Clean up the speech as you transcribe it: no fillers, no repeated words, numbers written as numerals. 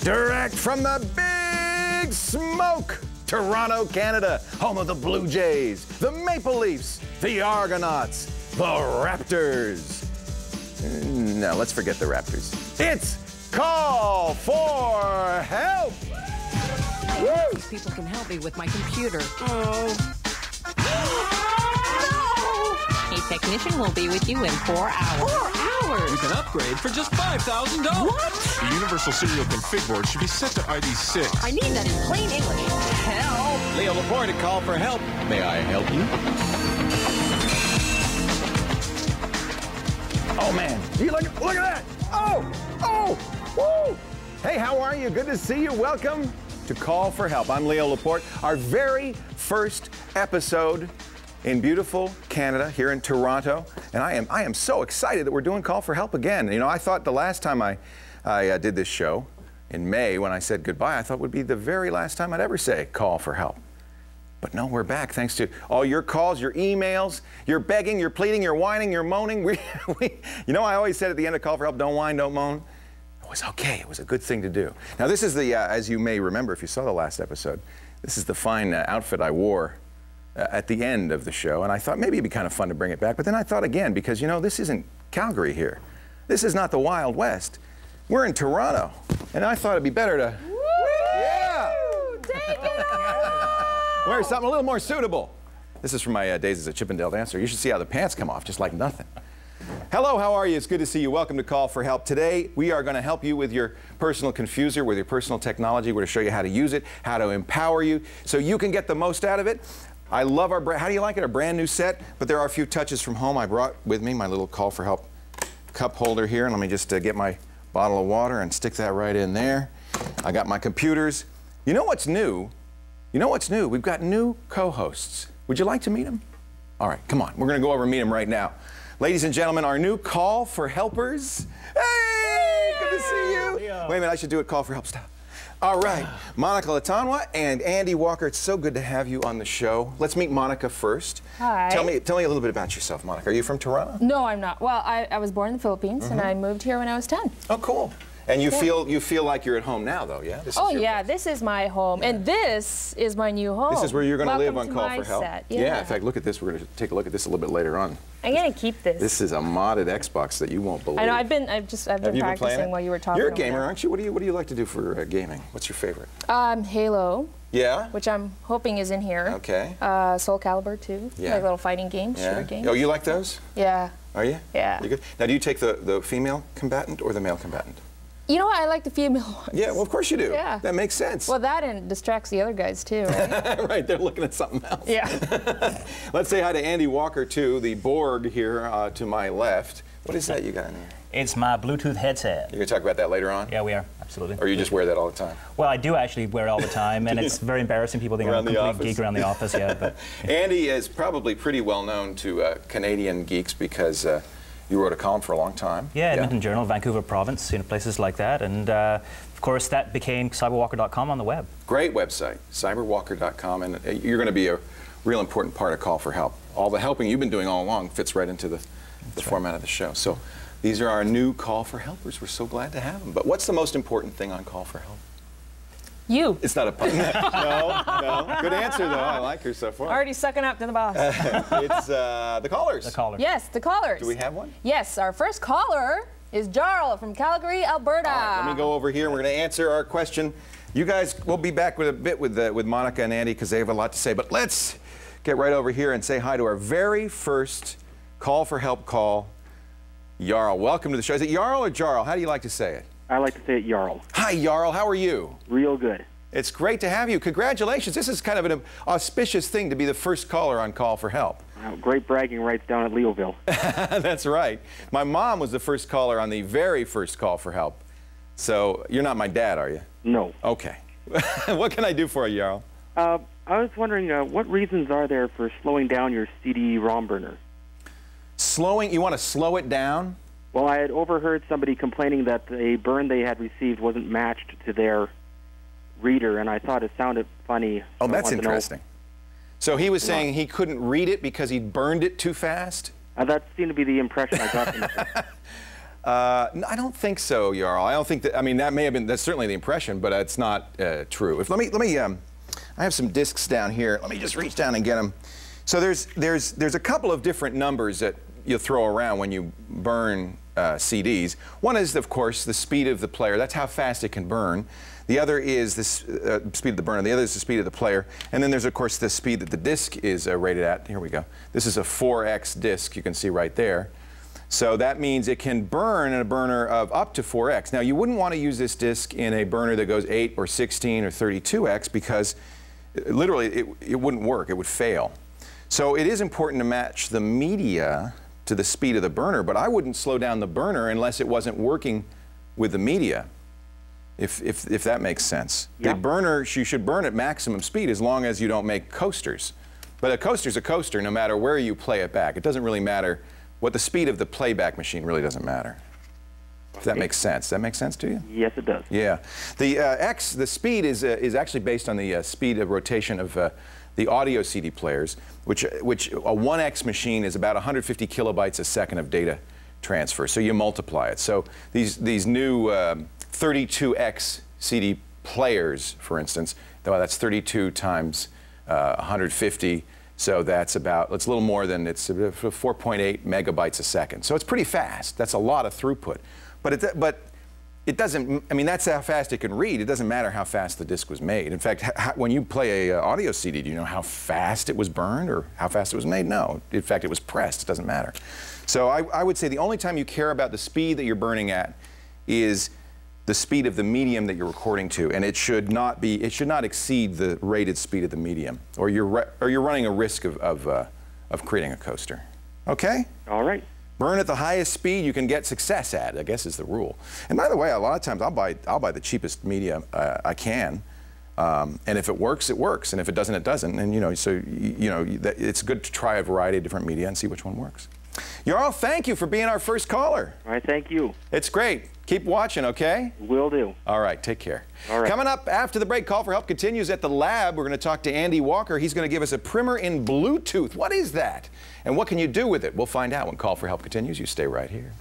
Direct from the Big Smoke, Toronto, Canada, home of the Blue Jays, the Maple Leafs, the Argonauts, the Raptors. No, let's forget the Raptors. It's Call for Help! These people can help me with my computer. A technician will be with you in 4 hours. 4 hours? You can upgrade for just $5,000. What? The Universal Serial Config Board should be set to ID 6. I need that in plain English. Help! Leo Laporte to Call for Help. May I help you? Oh, man. You look at that. Oh, woo. Hey, how are you? Good to see you. Welcome to Call for Help. I'm Leo Laporte. Our very first episode in beautiful Canada, here in Toronto. And I am so excited that we're doing Call for Help again. You know, I thought the last time I did this show, in May, when I said goodbye, I thought would be the very last time I'd ever say Call for Help. But no, we're back thanks to all your calls, your emails, your begging, your pleading, your whining, your moaning. You know, I always said at the end of Call for Help, don't whine, don't moan. It was okay. It was a good thing to do. Now, this is the, as you may remember if you saw the last episode, this is the fine outfit I wore at the end of the show. And I thought maybe it'd be kind of fun to bring it back. But then I thought again, because, you know, this isn't Calgary here. This is not the Wild West. We're in Toronto. And I thought it'd be better to... Woo! Take it off! Wear something a little more suitable. This is from my days as a Chippendale dancer. You should see how the pants come off, just like nothing. Hello, how are you? It's good to see you. Welcome to Call for Help. Today, we are going to help you with your personal confuser, with your personal technology. We're going to show you how to use it, how to empower you, so you can get the most out of it. I love our how do you like it? A brand new set, but there are a few touches from home. I brought with me my little Call for Help cup holder here, and let me just get my bottle of water and stick that right in there. I got my computers. You know what's new? You know what's new? We've got new co-hosts. Would you like to meet them? All right, come on. We're going to go over and meet them right now. Ladies and gentlemen, our new Call for Helpers. Hey, good to see you. Yeah. Wait a minute, I should do it. Call for Help. Stop. All right, Monica Latanwa and Andy Walker. It's so good to have you on the show. Let's meet Monica first. Hi. Tell me a little bit about yourself, Monica. Are you from Toronto? No, I'm not. Well, I was born in the Philippines, and I moved here when I was 10. Oh, cool. And you feel like you're at home now, though, yeah? This is your place. This is my home, and this is my new home. This is where you're going to live on Welcome Call to for my Help. set. Yeah, in fact, look at this. We're going to take a look at this a little bit later on. I'm going to keep this. This is a modded Xbox that you won't believe. I know. I've been Have you been practicing while you were talking. You're a gamer, aren't you? What do you like to do for gaming? What's your favorite? Halo. Yeah. Which I'm hoping is in here. Okay. Soul Calibur 2. Yeah. Like little fighting games, shooter games. Oh, you like those? Yeah. Are you? Yeah. You good? Now, do you take the female combatant or the male combatant? You know what? I like the female ones. Yeah, well, of course you do. Yeah. That makes sense. Well, that and distracts the other guys too. Right? Right, they're looking at something else. Yeah. Let's say hi to Andy Walker, too, the Borg here to my left. What is that you got in there? It's my Bluetooth headset. You're going to talk about that later on? Yeah, we are, absolutely. Or you just wear that all the time? Well, I do actually wear it all the time, and it's very embarrassing. People think I'm a complete geek around the office, yeah. But Andy is probably pretty well known to Canadian geeks because you wrote a column for a long time. yeah, Edmonton Journal, Vancouver Province, places like that. And of course, that became cyberwalker.com on the web. Great website, cyberwalker.com, and you're going to be a real important part of Call for Help. All the helping you've been doing all along fits right into the format of the show. So these are our new Call for Helpers. We're so glad to have them. But what's the most important thing on Call for Help? You. It's not a pun. No. Good answer, though. I like her so far. Already sucking up to the boss. It's the callers. The caller. Yes, the callers. Do we have one? Yes, our first caller is Jarl from Calgary, Alberta. All right, let me go over here. We're going to answer our question. You guys, we'll be back with a bit with Monica and Andy because they have a lot to say. But let's get right over here and say hi to our very first Call for Help call, Jarl. Welcome to the show. Is it Jarl or Jarl? How do you like to say it? I like to say it Jarl. Hi, Jarl. How are you? Real good. It's great to have you. Congratulations. This is kind of an auspicious thing to be the first caller on Call for Help. Great bragging rights down at Leoville. That's right. My mom was the first caller on the very first Call for Help. So you're not my dad, are you? No. Okay. What can I do for you, Jarl? I was wondering, what reasons are there for slowing down your CD-ROM burner? Slowing? You want to slow it down? Well, I had overheard somebody complaining that a burn they had received wasn't matched to their reader, and I thought it sounded funny. Oh, that's interesting. So he was saying he couldn't read it because he burned it too fast? That seemed to be the impression I got from it. I don't think so, Jarl. I don't think that. I mean, that may have been. That's certainly the impression, but it's not true. Let me. I have some discs down here. Let me just reach down and get them. So there's a couple of different numbers that you'll throw around when you burn CDs. One is, of course, the speed of the player. That's how fast it can burn. The other is the speed of the burner. The other is the speed of the player. And then there's, of course, the speed that the disc is rated at. Here we go. This is a 4x disc. You can see right there. So that means it can burn in a burner of up to 4x. Now, you wouldn't want to use this disc in a burner that goes 8 or 16 or 32x because literally it wouldn't work. It would fail. So it is important to match the media to the speed of the burner, but I wouldn't slow down the burner unless it wasn't working with the media, if that makes sense. Yeah. The burner, you should burn at maximum speed as long as you don't make coasters. But a coaster's a coaster no matter where you play it back. It doesn't really matter. What the speed of the playback machine really doesn't matter. If that makes sense. Does that make sense to you? Yes, it does. Yeah. The speed is actually based on the speed of rotation of the audio CD players, which a 1x machine is about 150 kilobytes a second of data transfer. So you multiply it. So these new 32x CD players, for instance, that's 32 times 150. So that's about, it's a little more than, it's 4.8 megabytes a second. So it's pretty fast. That's a lot of throughput. But it doesn't, I mean, that's how fast it can read. It doesn't matter how fast the disc was made. In fact, when you play a audio CD, do you know how fast it was burned or how fast it was made? No. In fact, it was pressed. It doesn't matter. So I would say the only time you care about the speed that you're burning at is the speed of the medium that you're recording to, and it should not exceed the rated speed of the medium, or you're running a risk of creating a coaster. Okay? All right. Burn at the highest speed you can get success at, I guess is the rule. And by the way, a lot of times I'll buy the cheapest media I can, and if it works, it works, and if it doesn't, it doesn't. And it's good to try a variety of different media and see which one works. Jarl, thank you for being our first caller. All right, thank you. It's great. Keep watching, okay? Will do. All right, take care. All right. Coming up after the break, Call for Help continues at the lab. We're going to talk to Andy Walker. He's going to give us a primer in Bluetooth. What is that? And what can you do with it? We'll find out when Call for Help continues. You stay right here.